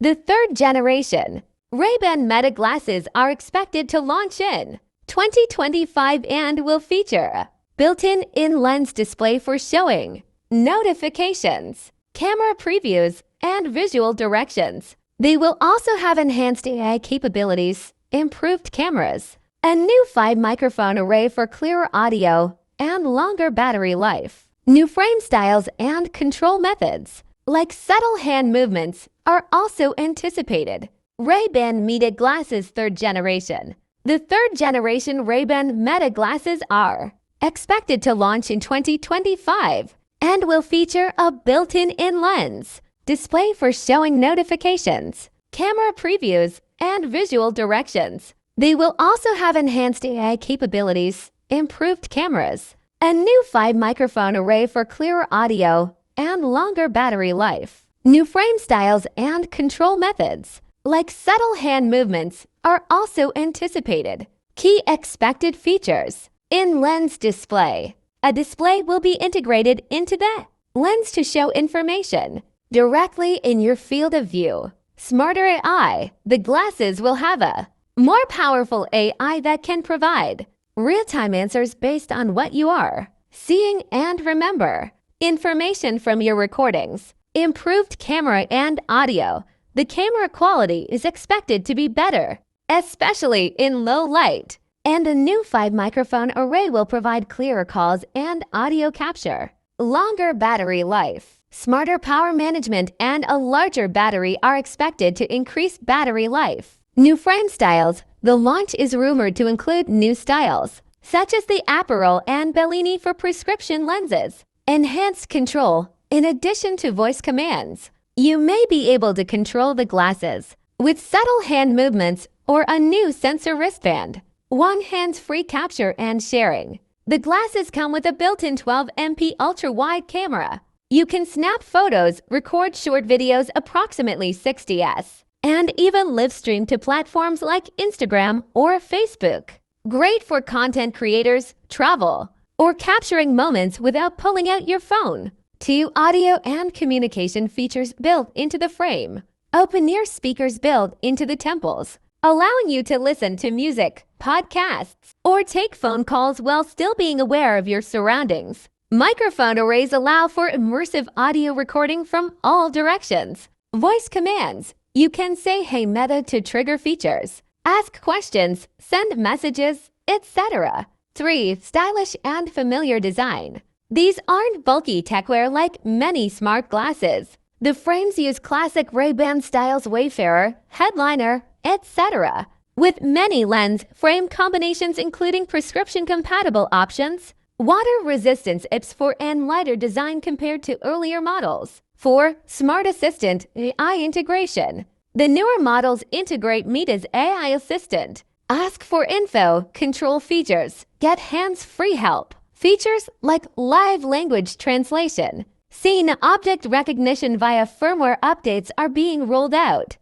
The third generation Ray-Ban Meta glasses are expected to launch in 2025 and will feature built-in in-lens display for showing notifications, camera previews, and visual directions. They will also have enhanced AI capabilities, improved cameras, a new 5-microphone array for clearer audio, and longer battery life. New frame styles and control methods, like subtle hand movements, are also anticipated. Ray-Ban Meta Glasses Third Generation. The third generation Ray-Ban Meta glasses are expected to launch in 2025 and will feature a built-in in-lens display for showing notifications, camera previews, and visual directions. They will also have enhanced AI capabilities, improved cameras, a new 5-microphone array for clearer audio, and longer battery life. New frame styles and control methods, like subtle hand movements, are also anticipated. Key expected features: in-lens display. A display will be integrated into the lens to show information directly in your field of view. Smarter AI. The glasses will have a more powerful AI that can provide real-time answers based on what you are seeing and remember. Information from your recordings. Improved camera and audio. The camera quality is expected to be better, especially in low light. And a new 5-microphone array will provide clearer calls and audio capture. Longer battery life. Smarter power management and a larger battery are expected to increase battery life. New frame styles. The launch is rumored to include new styles, such as the Aperol and Bellini for prescription lenses. Enhanced control. In addition to voice commands, you may be able to control the glasses with subtle hand movements or a new sensor wristband. One hands-free capture and sharing. The glasses come with a built-in 12MP ultra-wide camera. You can snap photos, record short videos approximately 60s, and even live stream to platforms like Instagram or Facebook. Great for content creators, travel, or capturing moments without pulling out your phone. 2 audio and communication features built into the frame. Open-ear speakers built into the temples, allowing you to listen to music, podcasts, or take phone calls while still being aware of your surroundings. Microphone arrays allow for immersive audio recording from all directions. Voice commands. You can say "Hey Meta" to trigger features, ask questions, send messages, etc. 3. Stylish and familiar design. These aren't bulky techwear like many smart glasses. The frames use classic Ray-Ban styles Wayfarer, Headliner, etc. with many lens frame combinations including prescription-compatible options, water resistance IPS4 and lighter design compared to earlier models. 4. Smart Assistant AI integration. The newer models integrate Meta's AI assistant. Ask for info, control features, get hands-free help. Features like live language translation, scene object recognition via firmware updates are being rolled out.